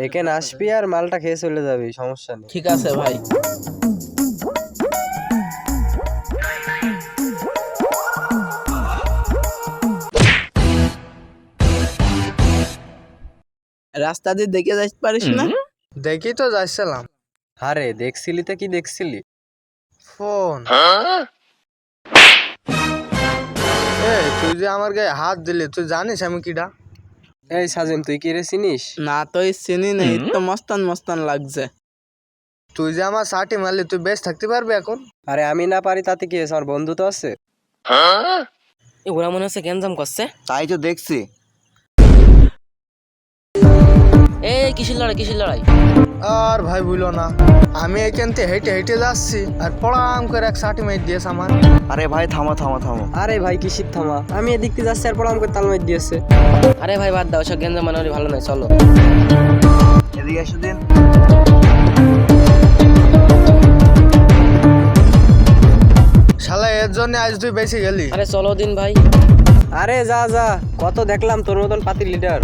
এখানে আসবি আর মালটা খেয়ে চলে যাবি, সমস্যা নেই। ঠিক আছে ভাই। রাস্তা দিয়ে দেখে যাইতে পারিস না? দেখি তো যাচ্ছিলাম। আরে দেখছিলি তো কি দেখছিলি? ফোন। তুই যে আমার গায়ে হাত দিলি, তুই জানিস আমি কিডা? এই সাজিম, তুই কি রে চিনিস? না তো চিনি নেই তো, মস্তান মস্তান লাগছে। তুই যে আমার সাটি মারলি, তুই বেশ থাকতে পারবি এখন? আরে আমি না পারি তাতে কি হয়েছে, আমার বন্ধু তো আছে। ওরা মনে হচ্ছে গ্যাঞ্জাম করছে। তাই তো দেখছি। এই কিসের লড়াই? আর ভাই বুঝলো না, আমি এখান থেকে হেঁটে হেঁটে যাচ্ছি আর পড়াম করে এক সাটি মাইর দিয়েছে আমার। আরে ভাই থামো থামো থামো। আরে ভাই কিসির থামা, আমি এদিক দিয়ে যাচ্ছি আর পড়াম করে তাল মার দিয়েছে। আরে ভাই বাদ দাও, সব গ্যাঞ্জাম মানে ভালো নয়, চলো। এদিকে এসে দিন। শালা এর জন্য আজ তুই বেশি গেলি। আরে চলো দিন ভাই। আরে যা যা, কত দেখলাম তোর মতন পাতি লিডার।